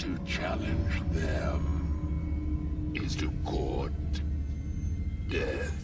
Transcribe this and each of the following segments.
To challenge them is to court death.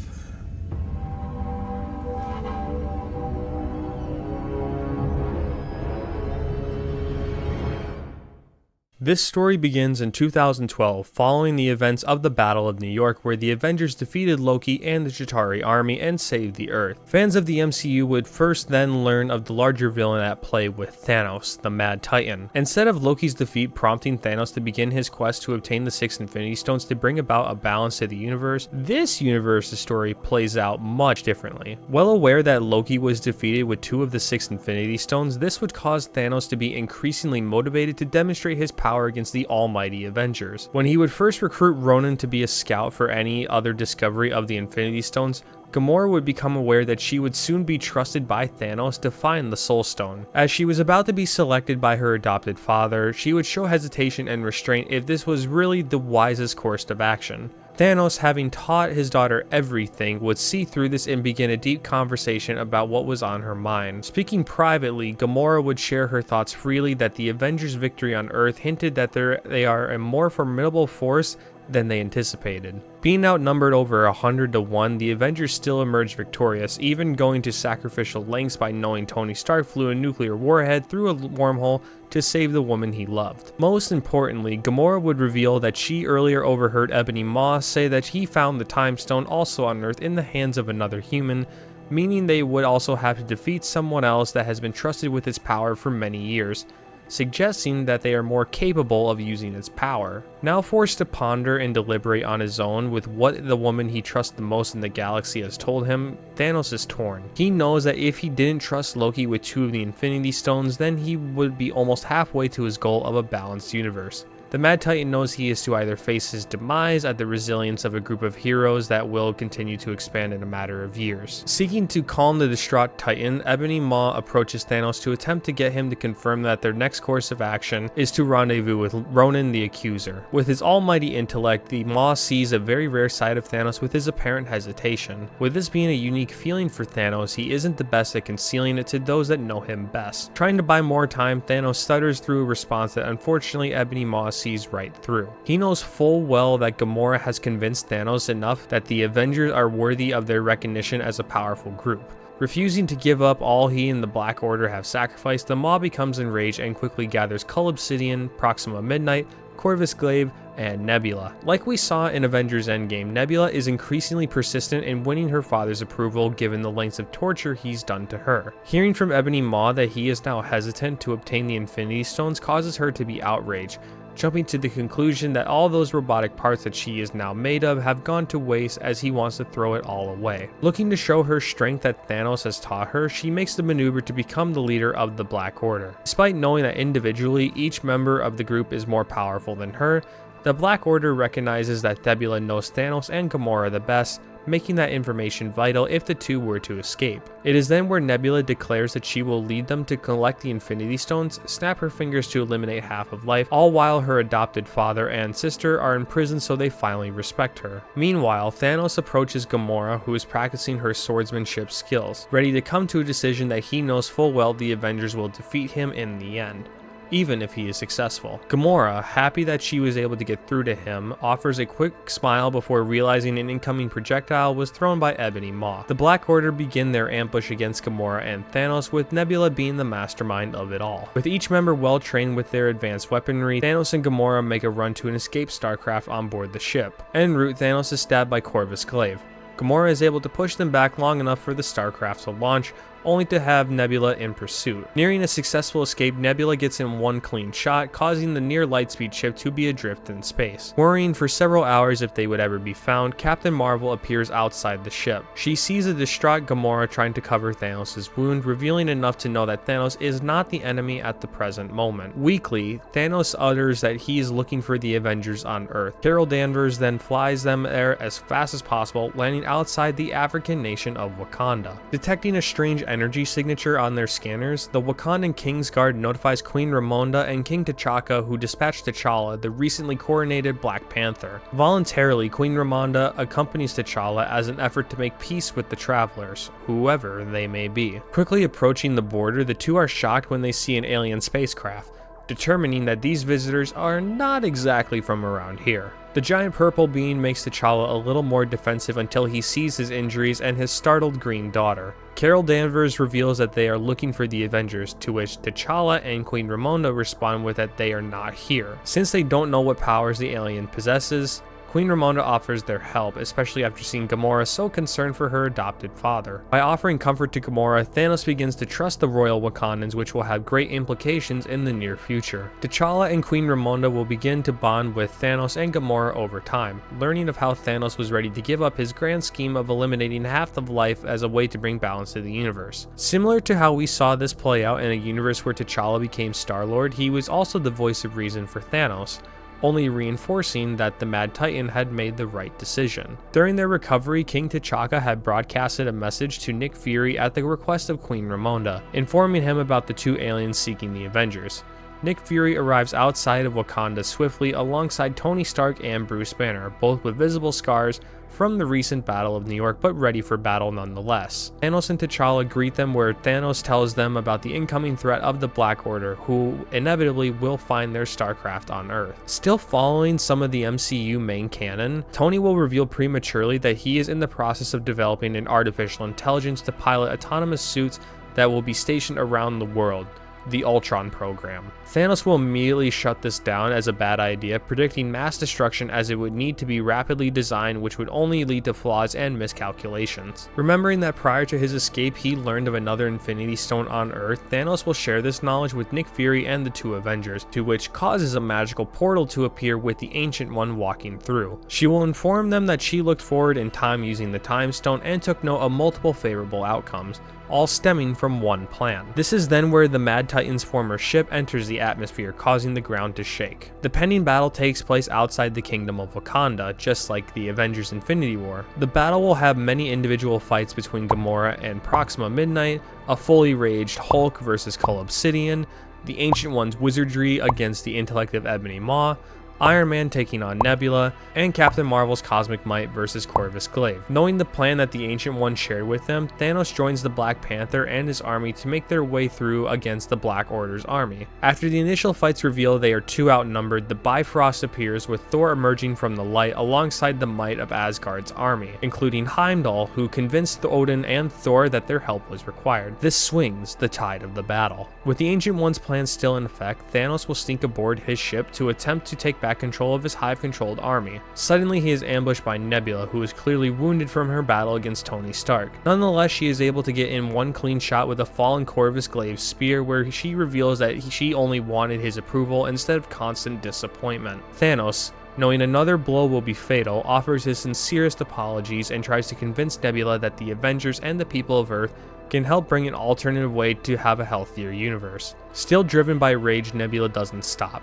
This story begins in 2012, following the events of the Battle of New York, where the Avengers defeated Loki and the Chitauri army and saved the Earth. Fans of the MCU would first then learn of the larger villain at play with Thanos, the Mad Titan. Instead of Loki's defeat prompting Thanos to begin his quest to obtain the 6 Infinity Stones to bring about a balance to the universe, this universe's story plays out much differently. Well aware that Loki was defeated with 2 of the 6 Infinity Stones, this would cause Thanos to be increasingly motivated to demonstrate his power against the almighty Avengers. When he would first recruit Ronan to be a scout for any other discovery of the Infinity Stones, Gamora would become aware that she would soon be trusted by Thanos to find the Soul Stone. As she was about to be selected by her adopted father, she would show hesitation and restraint if this was really the wisest course of action. Thanos, having taught his daughter everything, would see through this and begin a deep conversation about what was on her mind. Speaking privately, Gamora would share her thoughts freely that the Avengers' victory on Earth hinted that they are a more formidable force than they anticipated. Being outnumbered over 100 to 1, the Avengers still emerged victorious, even going to sacrificial lengths by knowing Tony Stark flew a nuclear warhead through a wormhole to save the woman he loved. Most importantly, Gamora would reveal that she earlier overheard Ebony Maw say that he found the Time Stone also on Earth in the hands of another human, meaning they would also have to defeat someone else that has been trusted with its power for many years, suggesting that they are more capable of using its power. Now forced to ponder and deliberate on his own with what the woman he trusts the most in the galaxy has told him, Thanos is torn. He knows that if he didn't trust Loki with 2 of the Infinity Stones, then he would be almost halfway to his goal of a balanced universe. The Mad Titan knows he is to either face his demise at the resilience of a group of heroes that will continue to expand in a matter of years. Seeking to calm the distraught Titan, Ebony Maw approaches Thanos to attempt to get him to confirm that their next course of action is to rendezvous with Ronan the Accuser. With his almighty intellect, the Maw sees a very rare side of Thanos with his apparent hesitation. With this being a unique feeling for Thanos, he isn't the best at concealing it to those that know him best. Trying to buy more time, Thanos stutters through a response that unfortunately Ebony Maw sees right through. He knows full well that Gamora has convinced Thanos enough that the Avengers are worthy of their recognition as a powerful group. Refusing to give up all he and the Black Order have sacrificed, the Maw becomes enraged and quickly gathers Cull Obsidian, Proxima Midnight, Corvus Glaive, and Nebula. Like we saw in Avengers Endgame, Nebula is increasingly persistent in winning her father's approval given the lengths of torture he's done to her. Hearing from Ebony Maw that he is now hesitant to obtain the Infinity Stones causes her to be outraged, jumping to the conclusion that all those robotic parts that she is now made of have gone to waste as he wants to throw it all away. Looking to show her strength that Thanos has taught her, she makes the maneuver to become the leader of the Black Order. Despite knowing that individually each member of the group is more powerful than her, the Black Order recognizes that Nebula knows Thanos and Gamora the best, making that information vital if the two were to escape. It is then where Nebula declares that she will lead them to collect the Infinity Stones, snap her fingers to eliminate half of life, all while her adopted father and sister are in prison so they finally respect her. Meanwhile, Thanos approaches Gamora, who is practicing her swordsmanship skills, ready to come to a decision that he knows full well the Avengers will defeat him in the end, even if he is successful. Gamora, happy that she was able to get through to him, offers a quick smile before realizing an incoming projectile was thrown by Ebony Maw. The Black Order begin their ambush against Gamora and Thanos, with Nebula being the mastermind of it all. With each member well trained with their advanced weaponry, Thanos and Gamora make a run to an escaped starcraft on board the ship. En route, Thanos is stabbed by Corvus Glaive. Gamora is able to push them back long enough for the starcraft to launch, only to have Nebula in pursuit. Nearing a successful escape, Nebula gets in one clean shot, causing the near lightspeed ship to be adrift in space. Worrying for several hours if they would ever be found, Captain Marvel appears outside the ship. She sees a distraught Gamora trying to cover Thanos' wound, revealing enough to know that Thanos is not the enemy at the present moment. Weakly, Thanos utters that he is looking for the Avengers on Earth. Carol Danvers then flies them there as fast as possible, landing outside the African nation of Wakanda. Detecting a strange energy signature on their scanners, the Wakandan Kingsguard notifies Queen Ramonda and King T'Chaka, who dispatched T'Challa, the recently coronated Black Panther. Voluntarily, Queen Ramonda accompanies T'Challa as an effort to make peace with the travelers, whoever they may be. Quickly approaching the border, the two are shocked when they see an alien spacecraft. determining that these visitors are not exactly from around here. The giant purple being makes T'Challa a little more defensive until he sees his injuries and his startled green daughter. Carol Danvers reveals that they are looking for the Avengers, to which T'Challa and Queen Ramonda respond with that they are not here. Since they don't know what powers the alien possesses, Queen Ramonda offers their help, especially after seeing Gamora so concerned for her adopted father. By offering comfort to Gamora, Thanos begins to trust the royal Wakandans, which will have great implications in the near future. T'Challa and Queen Ramonda will begin to bond with Thanos and Gamora over time, learning of how Thanos was ready to give up his grand scheme of eliminating half of life as a way to bring balance to the universe. Similar to how we saw this play out in a universe where T'Challa became Star-Lord, he was also the voice of reason for Thanos, only reinforcing that the Mad Titan had made the right decision. During their recovery, King T'Chaka had broadcasted a message to Nick Fury at the request of Queen Ramonda, informing him about the two aliens seeking the Avengers. Nick Fury arrives outside of Wakanda swiftly alongside Tony Stark and Bruce Banner, both with visible scars from the recent Battle of New York, but ready for battle nonetheless. Thanos and T'Challa greet them, where Thanos tells them about the incoming threat of the Black Order, who inevitably will find their starcraft on Earth. Still following some of the MCU main canon, Tony will reveal prematurely that he is in the process of developing an artificial intelligence to pilot autonomous suits that will be stationed around the world, the Ultron program. Thanos will immediately shut this down as a bad idea, predicting mass destruction as it would need to be rapidly designed, which would only lead to flaws and miscalculations. Remembering that prior to his escape he learned of another Infinity Stone on Earth, Thanos will share this knowledge with Nick Fury and the two Avengers, to which causes a magical portal to appear with the Ancient One walking through. She will inform them that she looked forward in time using the Time Stone and took note of multiple favorable outcomes, all stemming from one plan. This is then where the Mad Titan's former ship enters the atmosphere, causing the ground to shake. The pending battle takes place outside the kingdom of Wakanda, just like the Avengers Infinity War. The battle will have many individual fights between Gamora and Proxima Midnight, a fully raged Hulk versus Cull Obsidian, the Ancient One's wizardry against the intellect of Ebony Maw, Iron Man taking on Nebula, and Captain Marvel's cosmic might versus Corvus Glaive. Knowing the plan that the Ancient One shared with them, Thanos joins the Black Panther and his army to make their way through against the Black Order's army. After the initial fights reveal they are too outnumbered, the Bifrost appears with Thor emerging from the light alongside the might of Asgard's army, including Heimdall, who convinced Odin and Thor that their help was required. This swings the tide of the battle. With the Ancient One's plan still in effect, Thanos will sneak aboard his ship to attempt to take back control of his Hive-controlled army. Suddenly he is ambushed by Nebula, who is clearly wounded from her battle against Tony Stark. Nonetheless, she is able to get in one clean shot with a fallen Corvus Glaive spear, where she reveals that she only wanted his approval instead of constant disappointment. Thanos, knowing another blow will be fatal, offers his sincerest apologies and tries to convince Nebula that the Avengers and the people of Earth can help bring an alternative way to have a healthier universe. Still driven by rage, Nebula doesn't stop.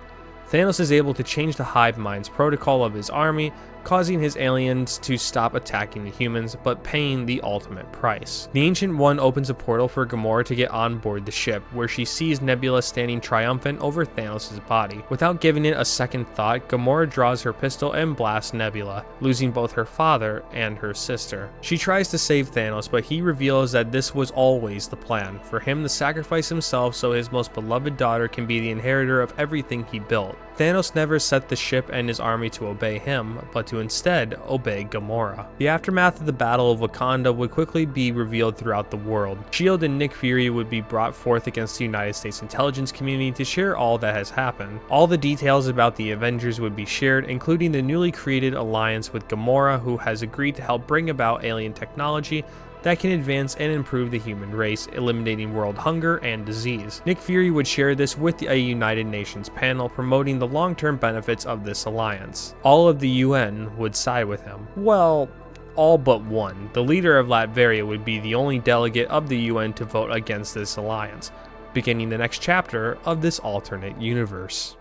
Thanos is able to change the hive mind's protocol of his army, causing his aliens to stop attacking the humans, but paying the ultimate price. The Ancient One opens a portal for Gamora to get on board the ship, where she sees Nebula standing triumphant over Thanos' body. Without giving it a second thought, Gamora draws her pistol and blasts Nebula, losing both her father and her sister. She tries to save Thanos, but he reveals that this was always the plan, for him to sacrifice himself so his most beloved daughter can be the inheritor of everything he built. Thanos never set the ship and his army to obey him, but to instead obey Gamora. The aftermath of the Battle of Wakanda would quickly be revealed throughout the world. S.H.I.E.L.D. and Nick Fury would be brought forth against the United States intelligence community to share all that has happened. All the details about the Avengers would be shared, including the newly created alliance with Gamora, who has agreed to help bring about alien technology that can advance and improve the human race, eliminating world hunger and disease. Nick Fury would share this with a United Nations panel, promoting the long-term benefits of this alliance. All of the UN would side with him. Well, all but one. The leader of Latveria would be the only delegate of the UN to vote against this alliance, beginning the next chapter of this alternate universe.